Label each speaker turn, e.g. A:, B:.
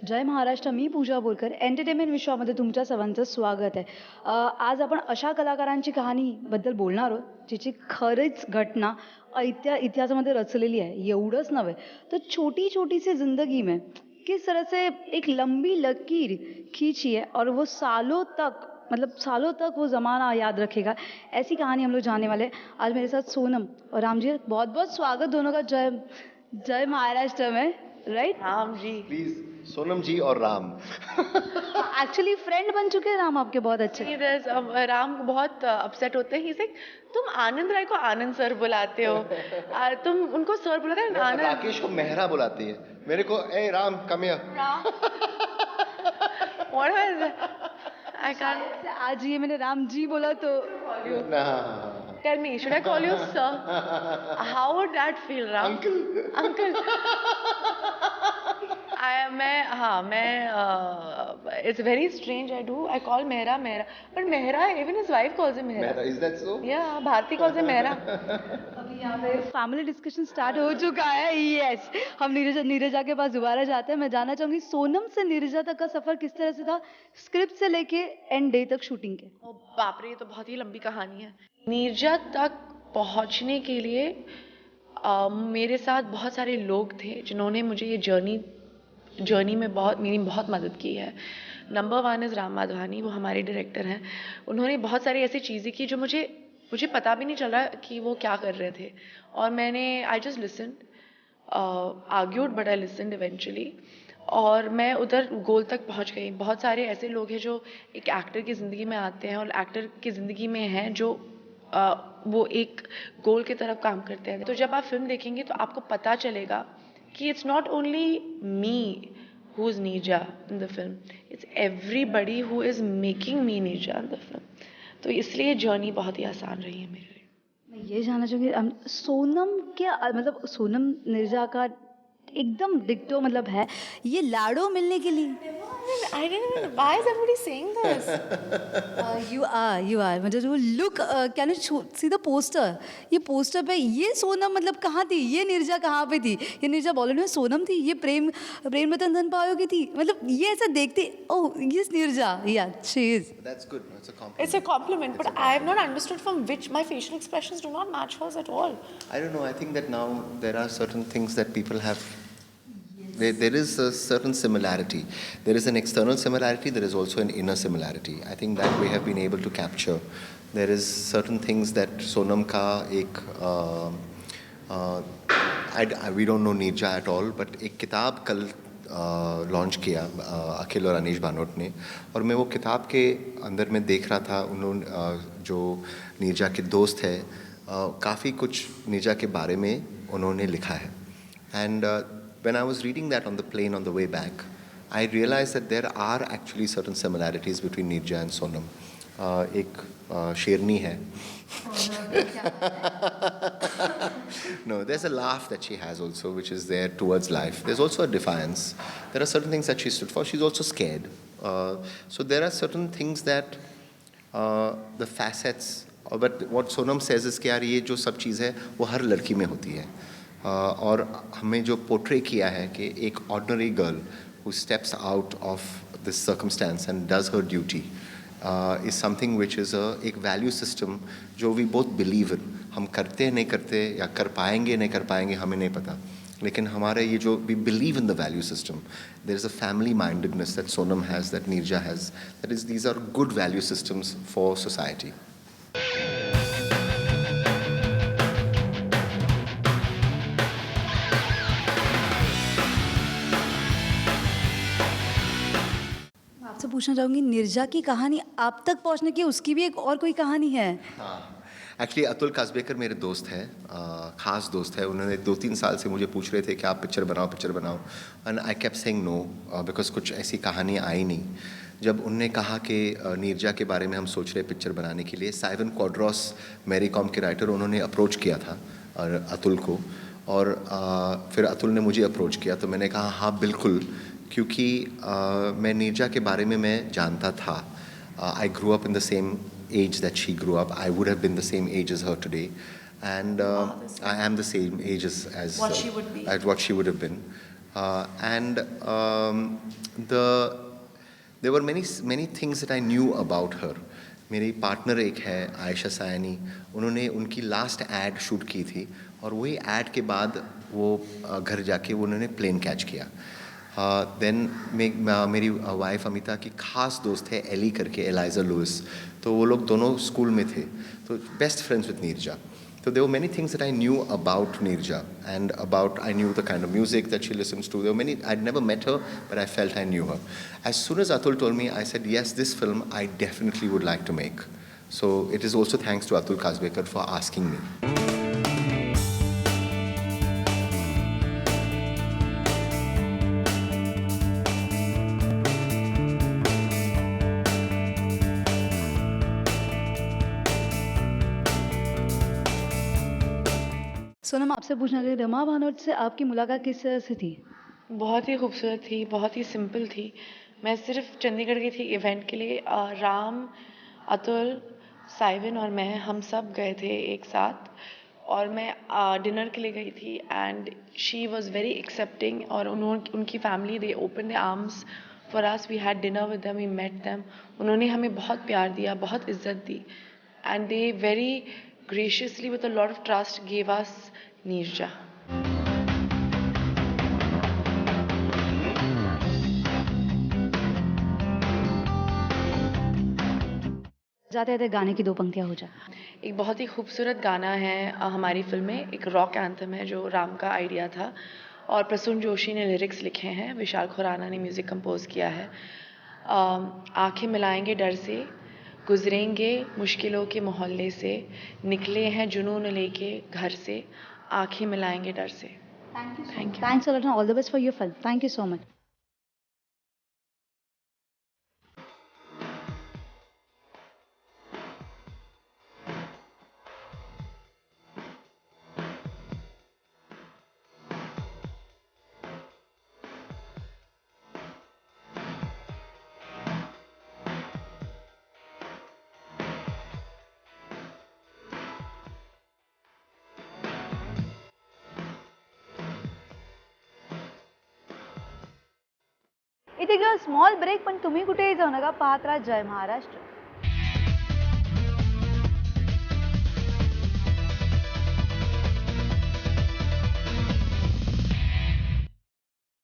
A: जय महाराष्ट्र. मी पूजा बोरकर. एंटरटेनमेंट विश्वामध्ये तुमच्या सर्वांचं स्वागत आहे. आज आपण अशा कलाकारांची कहाणीबद्दल बोलणार आहोत, जिची खरीच घटना इतिहासामध्ये रचलेली आहे. एवढंच नव्हे, तर छोटी-छोटी सी ज़िंदगी में किस तरह से एक लंबी लकीर खींची है और वो सालों तक मतलब सालों तक वो ज़माना याद रखेगा. ऐसी कहानी हम लोग जानने वाले हैं. आज मेरे साथ सोनम और राम जी. बहुत-बहुत स्वागत दोनों का जय जय महाराष्ट्र में. राइट?
B: राम जी.
C: प्लीज सोनम जी और राम.
A: एक्चुअली फ्रेंड बन चुके हैं राम आपके बहुत अच्छे.
B: राम बहुत अपसेट होते हैं. तुम आनंद राय को आनंद सर बुलाते हो. तुम उनको सर बुलाते हो आनंद.
C: राकेश को मेहरा बुलाती है, मेरे को ए Ram come here.
B: What was that? I can't.
A: आज ये मैंने राम जी बोला तो
B: Tell me, should I call you sir? How would that feel, Ram? Uncle. It's very strange. I call Mehra, but Mehra, even his wife calls him Mehra.
C: Is that so?
B: Yeah, Bharti calls him Mehra.
A: अभी यहाँ पे family discussion start हो चुका है. Yes, हम नीरजा के पास दोबारा जाते हैं. मैं जानना चाहूंगी सोनम से नीरजा तक का सफर किस तरह से था, स्क्रिप्ट से लेके एंड डे तक शूटिंग के.
B: ओ बाप रे, ये तो बहुत ही लंबी कहानी है. नीरजा तक पहुंचने के लिए मेरे साथ बहुत सारे लोग थे जिन्होंने मुझे ये जर्नी में मेरी बहुत मदद की है. Number 1 is Ram Madhvani. वो हमारे डायरेक्टर हैं. उन्होंने बहुत सारी ऐसी चीज़ें की जो मुझे पता भी नहीं चल रहा कि वो क्या कर रहे थे. और I just listened, argued but I listened eventually. और मैं उधर गोल तक पहुंच गई. बहुत सारे ऐसे लोग हैं जो एक एक्टर की ज़िंदगी में आते हैं और एक्टर की ज़िंदगी में हैं जो वो एक गोल की तरफ काम करते हैं. तो जब आप फिल्म देखेंगे तो आपको पता चलेगा कि it's not only me who is Neerja in the film, it's everybody who is making me Neerja in the film. तो इसलिए जर्नी बहुत ही आसान रही है मेरे लिए.
A: मैं ये जानना चाहूँगी सोनम क्या मतलब सोनम नीरजा का एकदम डिक्टो मतलब है ये लाडो मिलने के लिए.
B: I didn't even. Why is everybody saying this?
A: You are मतलब वो look can you see the poster. ये पोस्टर पे ये सोनम मतलब कहाँ थी, ये नीरजा कहाँ पे थी. ये नीरजा बॉलीवुड में सोनम थी, ये प्रेम रतन धन पायो की थी. मतलब ये ऐसा देखते ओह ये नीरजा. या she is.
C: That's good. It's a compliment.
B: It's a compliment, but I have not understood from which my facial expressions do not match hers at all.
C: I don't know. I think that now there are certain things that people have. There is a certain similarity. There is an external similarity. There is also an inner similarity. I think that we have been able to capture. There is certain things that Sonam ka ek. We don't know Neerja at all, but एक किताब कल launch किया अखिल और अनीश भानोट ने. और मैं वो किताब के अंदर में देख रहा था, उन्होंने जो नीरजा के दोस्त है काफ़ी कुछ नीरजा के बारे में उन्होंने लिखा है. And when I was reading that on the plane on the way back, I realized that there are actually certain similarities between Neerja and Sonam. एक शेरनी है. No, there's a laugh that she has also, which is there towards life. There's also a defiance. There are certain things that she stood for. She's also scared. So there are certain things that the facets. But what Sonam says is कि यार ये जो सब चीज़ है वो हर लड़की में होती है. और हमें जो पोर्ट्रे किया है कि एक ordinary girl who steps out of this circumstance and does her duty is something which is एक वैल्यू सिस्टम जो वी बोथ बिलीव इन. हम करते नहीं करते या कर पाएंगे नहीं कर पाएंगे हमें नहीं पता, लेकिन हमारे ये जो we believe in the value system. There is a family mindedness that Sonam has, that Neerja has, that is these are good value systems for society.
A: आपसे पूछना चाहूँगी नीरजा की कहानी आप तक पहुँचने की उसकी भी एक और कोई कहानी है.
C: हाँ, एक्चुअली अतुल काजबेकर मेरे दोस्त हैं, ख़ास दोस्त है. उन्होंने 2-3 साल से मुझे पूछ रहे थे कि आप पिक्चर बनाओ. And I kept saying no because कुछ ऐसी कहानी आई नहीं. जब उनने कहा कि नीरजा के बारे में हम सोच रहे पिक्चर बनाने के लिए, साइवन क्वाड्रॉस मैरी कॉम के राइटर, उन्होंने अप्रोच किया था अतुल को. और फिर अतुल ने मुझे अप्रोच किया तो मैंने कहा हाँ बिल्कुल, क्योंकि मैं नीरजा के बारे में मैं जानता था. I grew up in the same age that she grew up. I would have been the same age as her today, and I am the same age as
B: what she would be.
C: As what she would have been. And there were many things that I knew about her. मेरी partner एक है आयशा सायनी, उन्होंने उनकी last ad shoot की थी और वही add के बाद वो घर जाके उन्होंने प्लेन कैच किया. देन मेरी वाइफ अमिता की खास दोस्त है एली करके, एलाइजा लुइस, तो वो लोग दोनों स्कूल में थे, तो best friends with Neerja. So there were many things that I knew about Neerja, and I knew the kind of music that she listens to. There were many, I'd never met her, but I felt I knew her. As soon as Atul told me, I said, yes, this film I definitely would like to make. So it is also thanks to Atul Kazbekar for asking me.
A: Sonam, आपसे पूछना चाहिए, रमा भानोट से आपकी मुलाकात किस तरह से थी?
B: बहुत ही खूबसूरत थी, बहुत ही सिंपल थी. मैं सिर्फ चंडीगढ़ गई थी इवेंट के लिए. राम, अतुल, साइविन और मैं, हम सब गए थे एक साथ, और मैं डिनर के लिए गई थी. And she was very accepting, और उनकी family, they open the arms for us. We had dinner with them, we met them. उन्होंने हमें बहुत प्यार दिया, बहुत इज्जत दी, and they very graciously with a lot of trust gave us Neerja.
A: जाते जाते गाने की दो पंक्तियां हो जाए.
B: एक बहुत ही खूबसूरत गाना है हमारी फिल्म में, एक रॉक एंथम है जो राम का आइडिया था, और प्रसून जोशी ने लिरिक्स लिखे हैं, विशाल खुराना ने म्यूज़िक कंपोज किया है. आंखें मिलाएंगे डर से, गुजरेंगे मुश्किलों के मोहल्ले से, निकले हैं जुनून लेके घर से, आंखें मिलाएंगे डर से.
A: Thank you. Thanks a lot and all the best for your film. Thank you so much. इथे घेऊ स्मॉल ब्रेक, पण तुम्ही कुठेही जाऊ नका, पाहत राहा जय महाराष्ट्र.